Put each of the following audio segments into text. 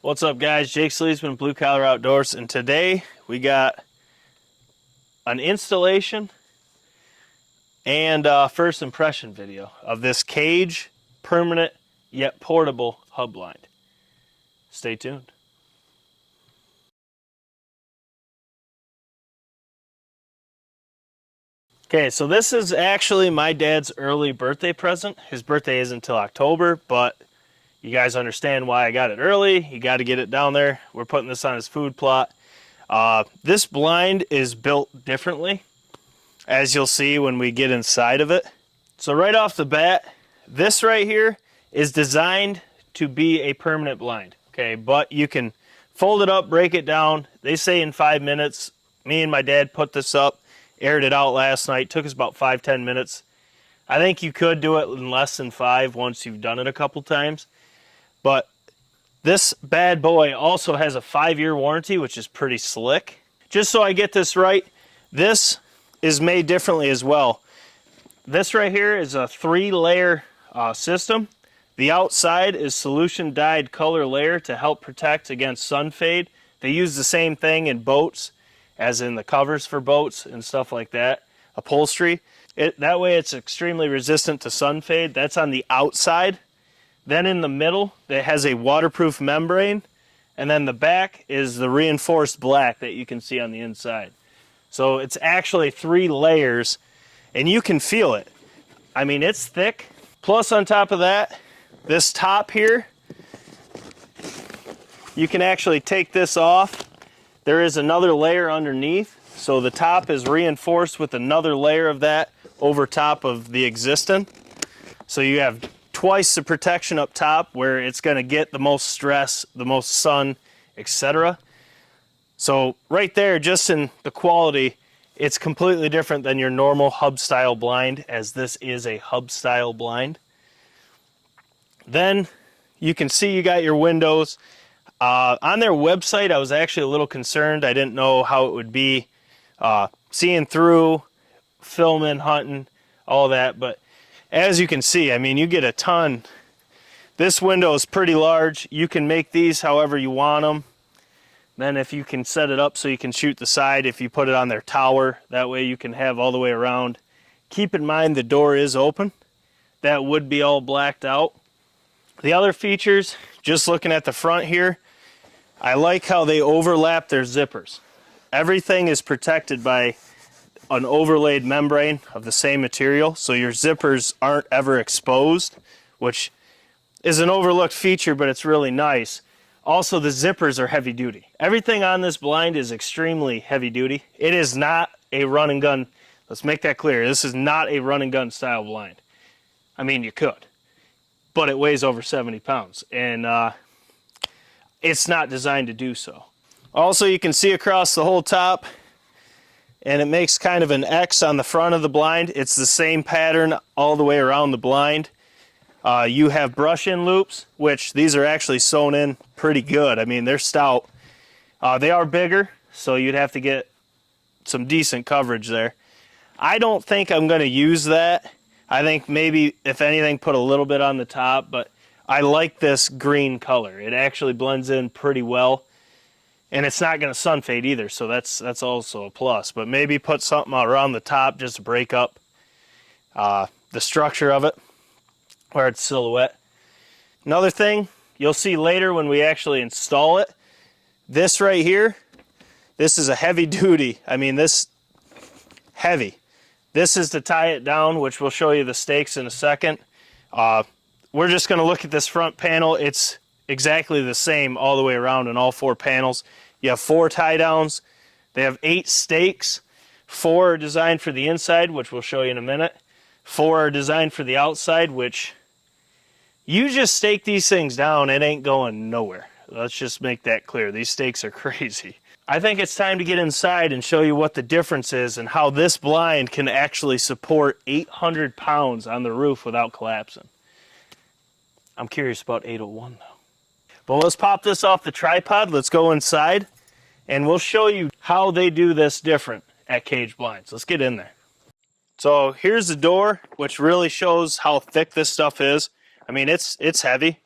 What's up, guys? Jake Sleesman, Blue Collar Outdoors, and today we got an installation and first impression video of this Cage permanent yet portable hub blind. Stay tuned. Okay, so this is actually my dad's early birthday present. His birthday isn't until October, but you guys understand why I got it early. You got to get it down there. We're putting this on his food plot. This blind is built differently, as you'll see when we get inside of it. So right off the bat, this right here is designed to be a permanent blind. Okay, but you can fold it up, break it down. They say in 5 minutes. Me and my dad put this up, aired it out last night. Took us about 5-10 minutes. I think you could do it in less than 5 once you've done it a couple times. But this bad boy also has a 5-year warranty, which is pretty slick. Just so I get this right, this is made differently as well. This right here is a 3-layer system. The outside is solution dyed color layer to help protect against sun fade. They use the same thing in boats as in the covers for boats and stuff like that. Upholstery. That way it's extremely resistant to sun fade. That's on the outside. Then in the middle, it has a waterproof membrane. And then the back is the reinforced black that you can see on the inside. So it's actually 3 layers, and you can feel it. I mean, it's thick. Plus on top of that, this top here, you can actually take this off. There is another layer underneath. So the top is reinforced with another layer of that over top of the existing. So you have twice the protection up top where it's going to get the most stress, the most sun, etc. So right there, just in the quality, it's completely different than your normal hub style blind, as this is a hub style blind. Then you can see you got your windows. On their website, I was actually a little concerned. I didn't know how it would be seeing through, filming, hunting, all that. But as you can see, I mean, you get a ton. This window is pretty large. You can make these however you want them. Then if you can set it up so you can shoot the side, if you put it on their tower, that way you can have all the way around. Keep in mind the door is open. That would be all blacked out. The other features, just looking at the front here, I like how they overlap their zippers. Everything is protected by an overlaid membrane of the same material, so your zippers aren't ever exposed, which is an overlooked feature, but it's really nice. Also, the zippers are heavy duty. Everything on this blind is extremely heavy duty. It is not a run and gun. Let's make that clear. This is not a run and gun style blind. I mean, you could, but it weighs over 70 pounds, and it's not designed to do so. Also, you can see across the whole top, and it makes kind of an X on the front of the blind. It's the same pattern all the way around the blind. You have brush-in loops, which these are actually sewn in pretty good. I mean, they're stout. They are bigger, so you'd have to get some decent coverage there. I don't think I'm going to use that. I think maybe, if anything, put a little bit on the top, but I like this green color. It actually blends in pretty well, and it's not going to sun fade either, so that's also a plus. But maybe put something around the top just to break up the structure of it, where it's silhouette. Another thing you'll see later when we actually install it, this right here, this is a heavy duty. I mean, this heavy. This is to tie it down, which we'll show you the stakes in a second. We're just going to look at this front panel. It's exactly the same all the way around in all 4 panels. You have 4 tie downs. They have 8 stakes. 4 are designed for the inside, which we'll show you in a minute. 4 are designed for the outside, which you just stake these things down, it ain't going nowhere. Let's just make that clear. These stakes are crazy. I think it's time to get inside and show you what the difference is and how this blind can actually support 800 pounds on the roof without collapsing. I'm curious about 801 though. But let's pop this off the tripod. Let's go inside and we'll show you how they do this different at Cage Blinds. Let's get in there. So here's the door, which really shows how thick this stuff is. I mean, it's heavy.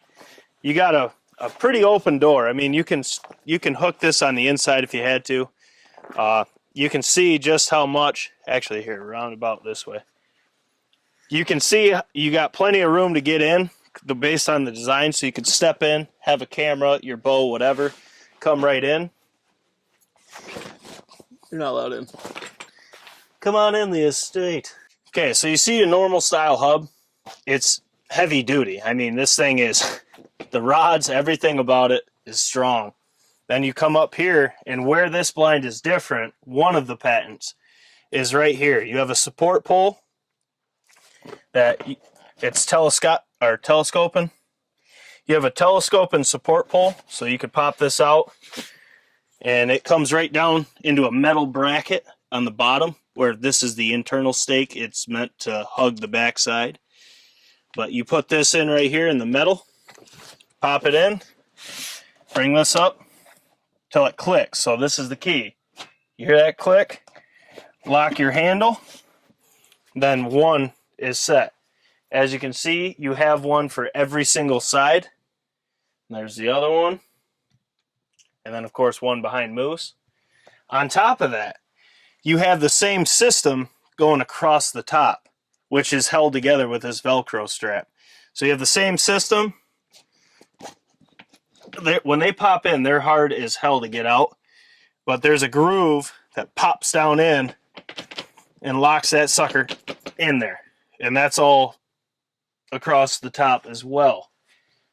You got a pretty open door. I mean, you can hook this on the inside if you had to. You can see just how much, actually here, roundabout this way. You can see you got plenty of room to get in based on the design, so you could step in, have a camera, your bow, whatever, come right in. You're not allowed in. Come on in the estate. Okay, so you see a normal style hub. It's heavy duty. I mean, this thing is, the rods, everything about it is strong. Then you come up here, and where this blind is different, one of the patents is right here. You have a support pole that it's telescoping. You have a telescoping support pole, so you could pop this out, and it comes right down into a metal bracket on the bottom, where this is the internal stake. It's meant to hug the backside. But you put this in right here in the metal, pop it in, bring this up till it clicks. So this is the key. You hear that click, lock your handle, then one is set. As you can see, you have one for every single side. And there's the other one. And then, of course, one behind Moose. On top of that, you have the same system going across the top, which is held together with this Velcro strap. So you have the same system. When they pop in, they're hard as hell to get out. But there's a groove that pops down in and locks that sucker in there. And that's all across the top as well.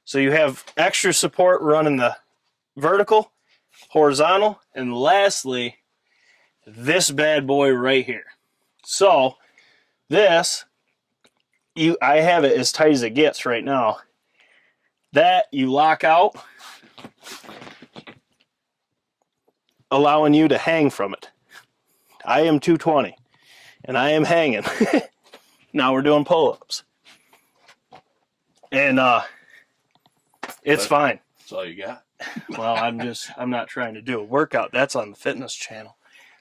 So you have extra support running the vertical, horizontal, and lastly, this bad boy right here. So this, I have it as tight as it gets right now. That you lock out, allowing you to hang from it. I am 220, and I am hanging. Now we're doing pull-ups. And it's fine. That's all you got? Well, I'm not trying to do a workout. That's on the fitness channel.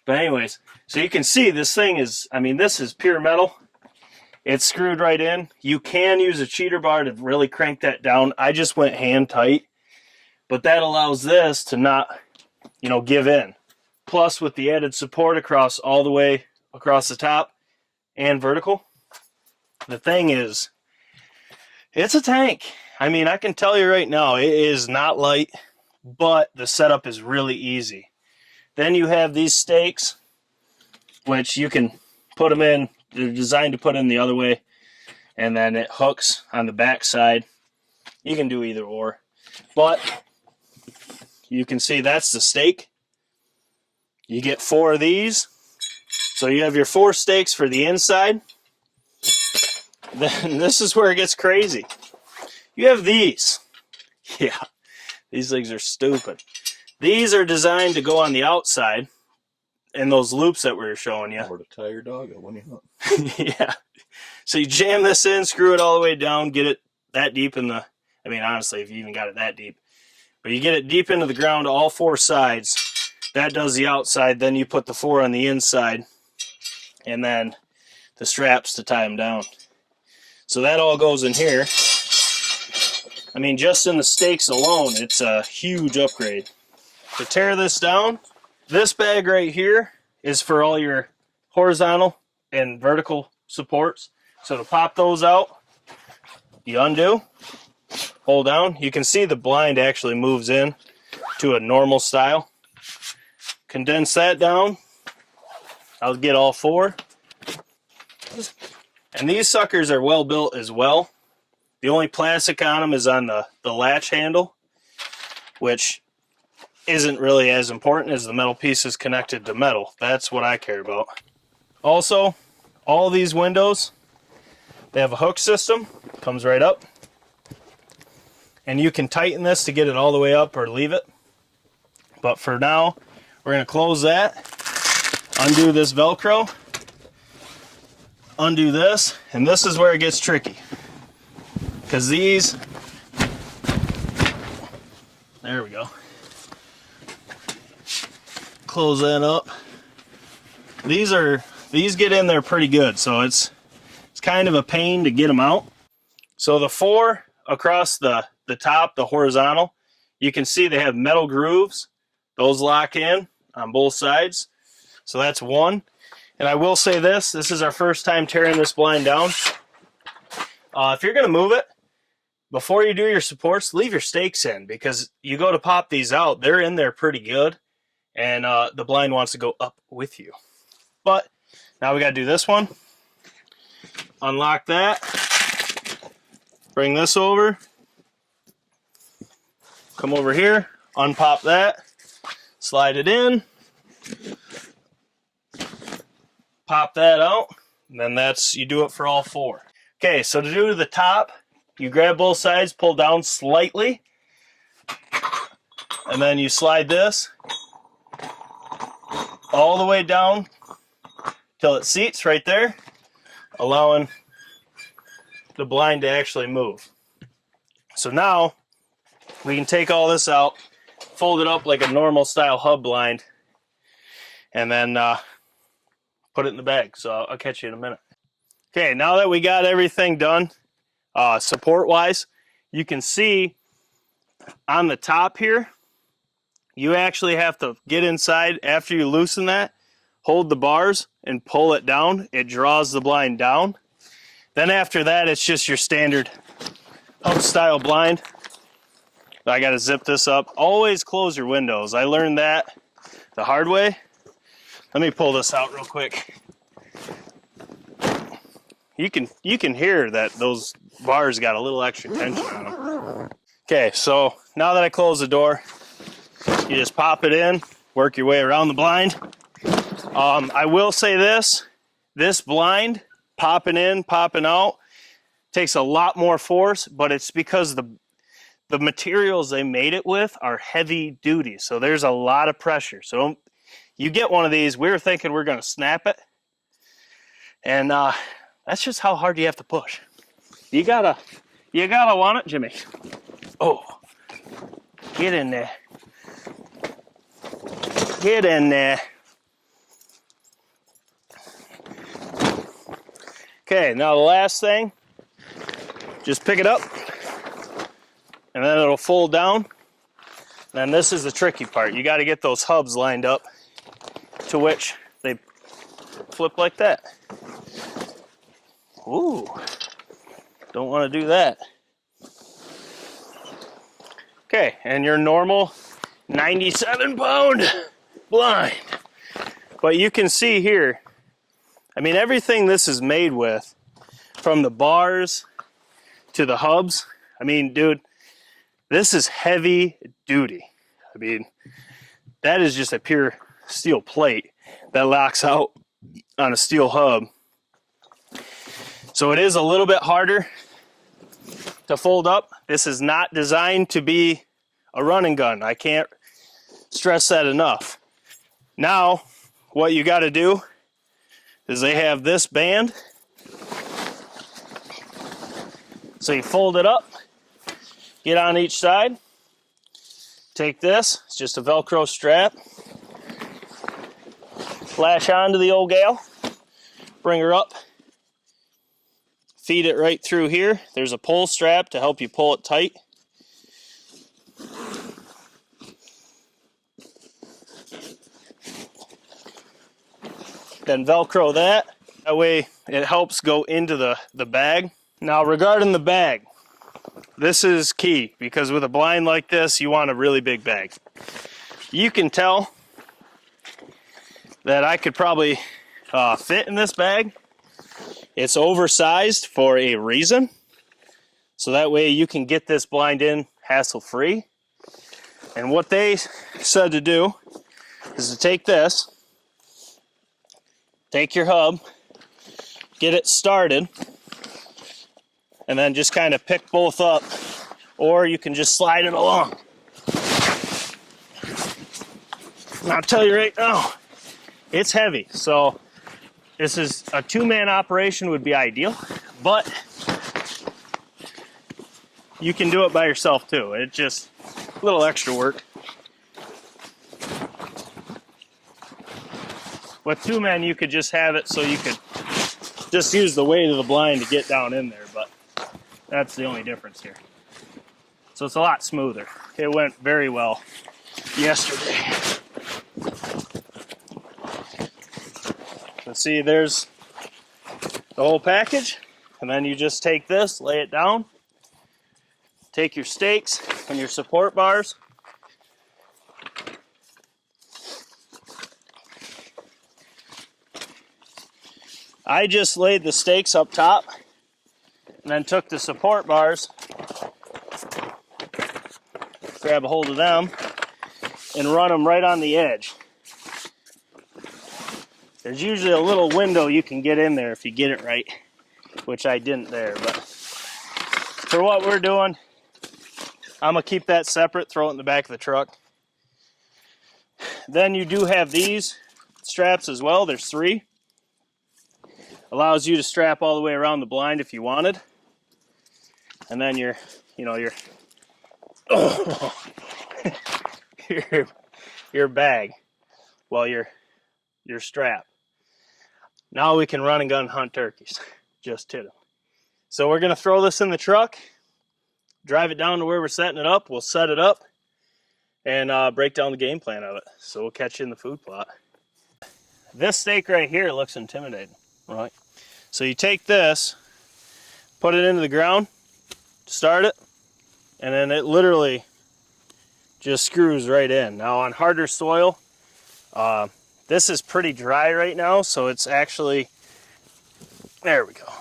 But anyways, so you can see this thing is, I mean, this is pure metal. It's screwed right in. You can use a cheater bar to really crank that down. I just went hand tight. But that allows this to not, give in. Plus, with the added support across all the way across the top and vertical, the thing is, it's a tank. I mean, I can tell you right now, it is not light, but the setup is really easy. Then you have these stakes, which you can put them in. They're designed to put in the other way, and then it hooks on the back side. You can do either or, but you can see that's the stake. You get 4 of these, so you have your 4 stakes for the inside. Then this is where it gets crazy. You have these. Yeah, these things are stupid. These are designed to go on the outside, and those loops that we were showing you. Or to tie your dog up when you hunt. Yeah. So you jam this in, screw it all the way down, get it that deep in the, I mean, honestly, if you even got it that deep. But you get it deep into the ground, all 4 sides. That does the outside. Then you put the 4 on the inside, and then the straps to tie them down. So that all goes in here. I mean, just in the stakes alone, it's a huge upgrade. To tear this down, this bag right here is for all your horizontal and vertical supports. So to pop those out, you undo, hold down. You can see the blind actually moves in to a normal style. Condense that down. I'll get all 4. And these suckers are well built as well. The only plastic on them is on the latch handle, which isn't really as important as the metal pieces connected to metal. That's what I care about. Also, all these windows, they have a hook system. Comes right up. And you can tighten this to get it all the way up or leave it. But for now, we're going to close that, undo this Velcro, undo this, and this is where it gets tricky. Because these, there we go. Close that up. These get in there pretty good, so it's kind of a pain to get them out. So the 4 across the top, the horizontal, You can see they have metal grooves. Those lock in on both sides. So that's one. And I will say this is our first time tearing this blind down. If you're going to move it, before you do your supports, leave your stakes in, because you go to pop these out, they're in there pretty good, and the blind wants to go up with you. But now we got to do this one. Unlock that. Bring this over. Come over here. Unpop that. Slide it in. Pop that out. And then you do it for all four. Okay, so to do the top, you grab both sides, pull down slightly, and then you slide this all the way down till it seats right there, allowing the blind to actually move. So now we can take all this out, fold it up like a normal style hub blind, and then put it in the bag. So I'll catch you in a minute. Okay, now that we got everything done, support-wise, you can see on the top here, you actually have to get inside after you loosen that, hold the bars, and pull it down. It draws the blind down. Then after that, it's just your standard hub-style blind. I got to zip this up. Always close your windows. I learned that the hard way. Let me pull this out real quick. You can hear that those bars got a little extra tension on them. Okay, so now that I close the door, you just pop it in, work your way around the blind. I will say this blind, popping in, popping out, takes a lot more force, but it's because the materials they made it with are heavy duty, so there's a lot of pressure. So you get one of these, we were thinking we're gonna snap it, and that's just how hard you have to push. You gotta want it, Jimmy. Oh, get in there. Get in there. Okay, now the last thing, just pick it up, and then it'll fold down. And this is the tricky part. You gotta get those hubs lined up to which they flip like that. Ooh, don't want to do that. Okay, and your normal 97-pound blind. But you can see here, I mean, everything this is made with, from the bars to the hubs, I mean, dude, this is heavy duty. I mean, that is just a pure steel plate that locks out on a steel hub. So it is a little bit harder to fold up. This is not designed to be a run and gun. I can't stress that enough. Now, what you got to do is they have this band. So you fold it up, get on each side, take this, it's just a Velcro strap, lash onto the old gal, bring her up, feed it right through here. There's a pull strap to help you pull it tight. Then Velcro that. That way it helps go into the bag. Now regarding the bag, this is key, because with a blind like this, you want a really big bag. You can tell that I could probably fit in this bag. It's oversized for a reason, so that way you can get this blind in hassle-free. And what they said to do is to take this, take your hub, get it started, and then just kind of pick both up, or you can just slide it along. And I'll tell you right now, it's heavy, so this is a two-man operation would be ideal, but you can do it by yourself too. It's just a little extra work. With two men, you could just have it so you could just use the weight of the blind to get down in there, but that's the only difference here. So it's a lot smoother. it went very well yesterday. So see, there's the whole package, and then you just take this, lay it down, take your stakes and your support bars. I just laid the stakes up top and then took the support bars, grab a hold of them, and run them right on the edge. There's usually a little window you can get in there if you get it right, which I didn't there, but for what we're doing, I'm gonna keep that separate, throw it in the back of the truck. Then you do have these straps as well. There's 3. Allows you to strap all the way around the blind if you wanted. And then your your bag, well, your strap. Now we can run and gun hunt turkeys. Just to them. So we're gonna throw this in the truck, drive it down to where we're setting it up. We'll set it up and break down the game plan of it. So we'll catch you in the food plot. This stake right here looks intimidating, right? So you take this, put it into the ground, start it, and then it literally just screws right in. Now on harder soil, this is pretty dry right now, so it's actually, there we go.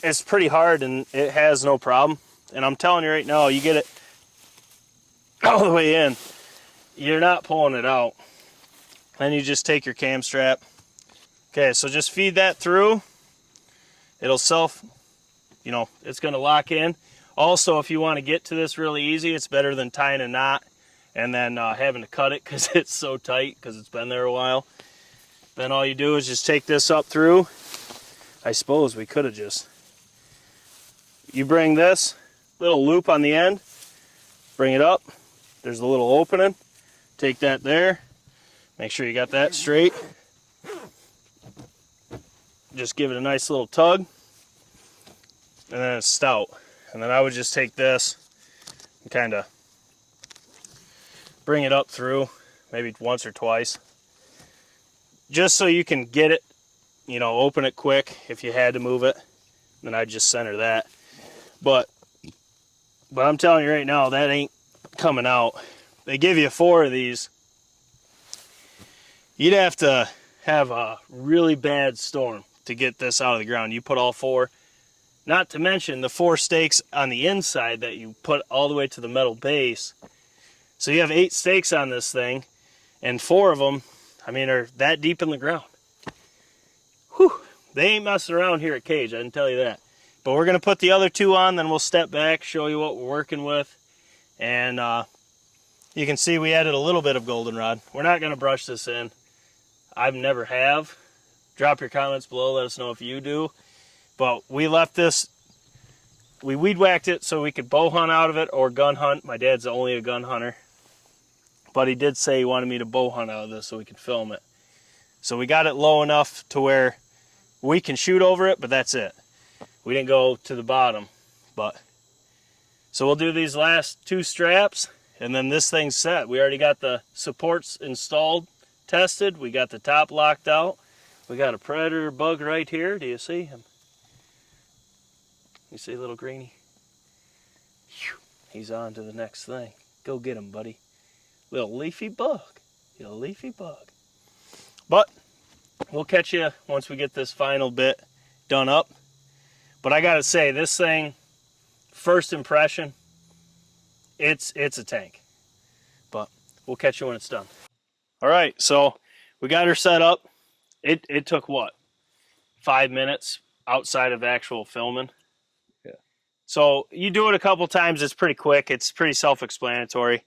It's pretty hard and it has no problem. And I'm telling you right now, you get it all the way in, you're not pulling it out. Then you just take your cam strap. Okay, so just feed that through. It'll it's gonna lock in. Also, if you want to get to this really easy, it's better than tying a knot and then having to cut it because it's so tight because it's been there a while. Then all you do is just take this up through. I suppose we could have you bring this little loop on the end, bring it up. There's a little opening. Take that there. Make sure you got that straight. Just give it a nice little tug. And then it's stout. And then I would just take this and kind of bring it up through, maybe once or twice. Just so you can get it, open it quick if you had to move it. Then I'd just center that. But I'm telling you right now, that ain't coming out. They give you 4 of these. You'd have to have a really bad storm to get this out of the ground. You put all 4, not to mention the 4 stakes on the inside that you put all the way to the metal base. So you have 8 stakes on this thing, and 4 of them, are that deep in the ground. Whew, they ain't messing around here at Cage, I can tell you that. But we're gonna put the other 2 on, then we'll step back, show you what we're working with, and you can see we added a little bit of goldenrod. We're not gonna brush this in. I've never have. Drop your comments below, let us know if you do. But we left this, we weed whacked it so we could bow hunt out of it or gun hunt. My dad's only a gun hunter. But he did say he wanted me to bow hunt out of this so we could film it. So we got it low enough to where we can shoot over it, but that's it. We didn't go to the bottom. So we'll do these last 2 straps and then this thing's set. We already got the supports installed, tested. We got the top locked out. We got a predator bug right here. Do you see him? You see little greenie? He's on to the next thing. Go get him, buddy. Little leafy bug. Little leafy bug. But we'll catch you once we get this final bit done up. But I gotta say, this thing, first impression, it's a tank. But we'll catch you when it's done. All right, so we got her set up. It took what? 5 minutes outside of actual filming. Yeah. So you do it a couple times, it's pretty quick. It's pretty self-explanatory.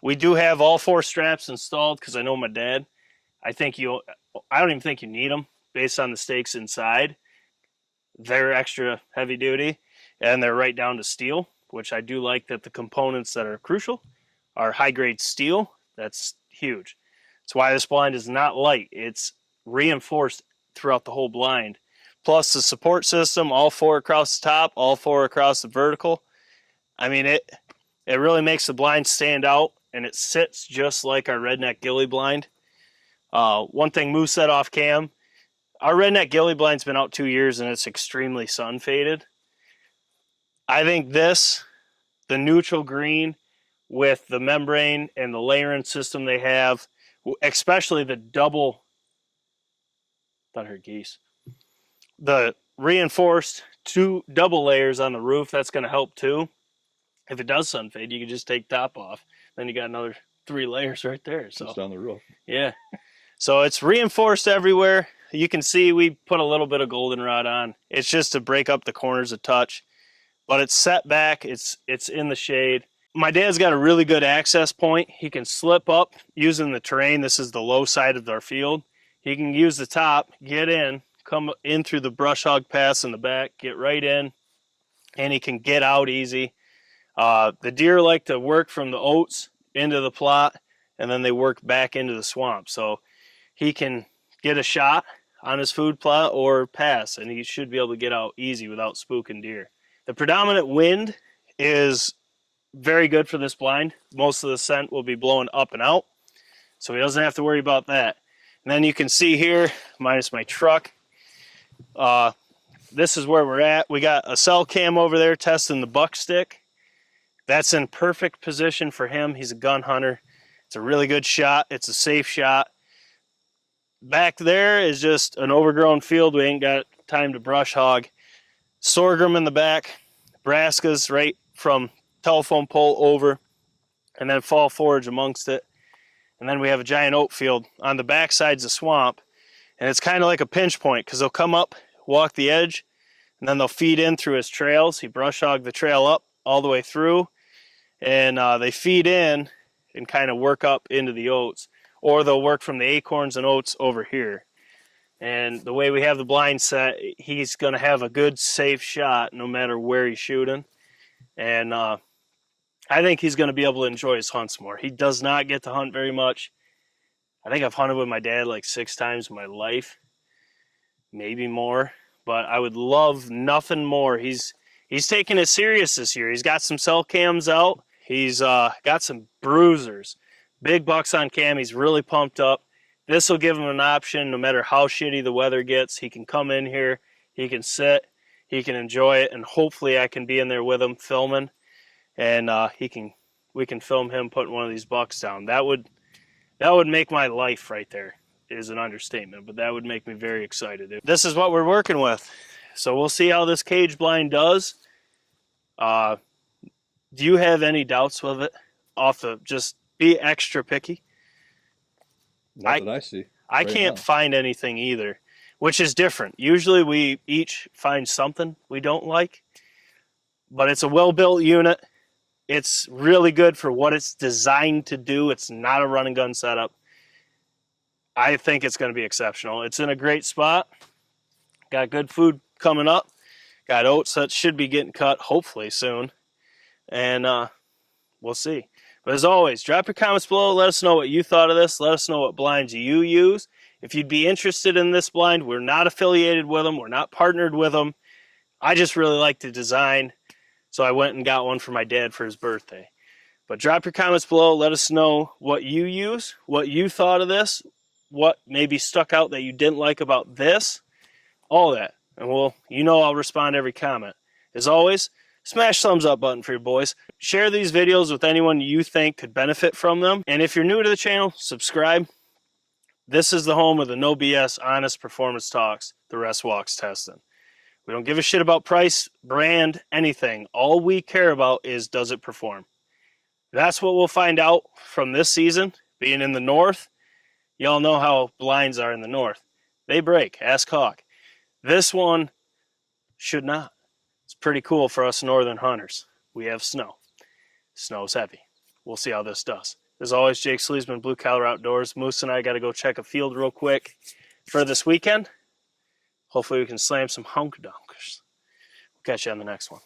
We do have all 4 straps installed because I know my dad. I don't even think you need them based on the stakes inside. They're extra heavy duty and they're right down to steel, which I do like that the components that are crucial are high grade steel. That's huge. That's why this blind is not light. It's reinforced throughout the whole blind. Plus the support system, all 4 across the top, all 4 across the vertical. It really makes the blind stand out, and it sits just like our redneck ghillie blind. One thing Moose said off cam, our redneck ghillie blind's been out 2 years and it's extremely sun faded. I think this, the neutral green with the membrane and the layering system they have, especially the double, thought I heard geese, the reinforced double layers on the roof, that's going to help too. If it does sun fade, you can just take top off. Then you got another 3 layers right there. So Just on the roof. yeah. So it's reinforced everywhere. You can see we put a little bit of goldenrod on. It's just to break up the corners a touch. But it's set back. It's in the shade. My dad's got a really good access point. He can slip up using the terrain. This is the low side of our field. He can use the top, get in, come in through the brush hog pass in the back, get right in, and he can get out easy. The deer like to work from the oats into the plot, and then they work back into the swamp. So he can get a shot on his food plot or pass, and he should be able to get out easy without spooking deer. The predominant wind is very good for this blind. Most of the scent will be blowing up and out, so he doesn't have to worry about that. And then you can see here, minus my truck, this is where we're at. We got a cell cam over there testing the buck stick. That's in perfect position for him. He's a gun hunter. It's a really good shot. It's a safe shot. Back there is just an overgrown field. We ain't got time to brush hog. Sorghum in the back. Brassicas right from telephone pole over. And then fall forage amongst it. And then we have a giant oat field. On the back side's a swamp. And it's kind of like a pinch point because they'll come up, walk the edge, and then they'll feed in through his trails. He brush hog the trail up all the way through. And they feed in and kind of work up into the oats. Or they'll work from the acorns and oats over here. And the way we have the blind set, he's going to have a good, safe shot no matter where he's shooting. And I think he's going to be able to enjoy his hunts more. He does not get to hunt very much. I think I've hunted with my dad like 6 times in my life, maybe more. But I would love nothing more. He's taking it serious this year. He's got some cell cams out. He's got some bruisers. Big bucks on cam. He's really pumped up. This will give him an option no matter how shitty the weather gets. He can come in here. He can sit. He can enjoy it. And hopefully I can be in there with him filming. And we can film him putting one of these bucks down. That would make my life right there, is an understatement. But that would make me very excited. This is what we're working with. So we'll see how this cage blind does. Do you have any doubts with it? Just be extra picky. Not that I see. I can't find anything either, which is different. Usually we each find something we don't like, but it's a well-built unit. It's really good for what it's designed to do. It's not a run and gun setup. I think it's going to be exceptional. It's in a great spot. Got good food coming up. Got oats that should be getting cut hopefully soon. And we'll see. But as always, drop your comments below. Let us know what you thought of this. Let us know what blinds you use. If you'd be interested in this blind, we're not affiliated with them. We're not partnered with them. I just really like the design, so I went and got one for my dad for his birthday. But drop your comments below. Let us know what you use, what you thought of this, what maybe stuck out that you didn't like about this, all that. And I'll respond to every comment. As always, smash thumbs up button for your boys. Share these videos with anyone you think could benefit from them. And if you're new to the channel, subscribe. This is the home of the no BS honest performance talks, the rest walks testing. We don't give a shit about price, brand, anything. All we care about is, does it perform? That's what we'll find out from this season. Being in the north, y'all know how blinds are in the north. They break. Ask Hawk. This one should not. It's pretty cool for us northern hunters. We have snow. Snow's heavy. We'll see how this does. As always, Jake Sleesman, Blue Collar Outdoors. Moose and I got to go check a field real quick for this weekend. Hopefully we can slam some honk-donkers. We'll catch you on the next one.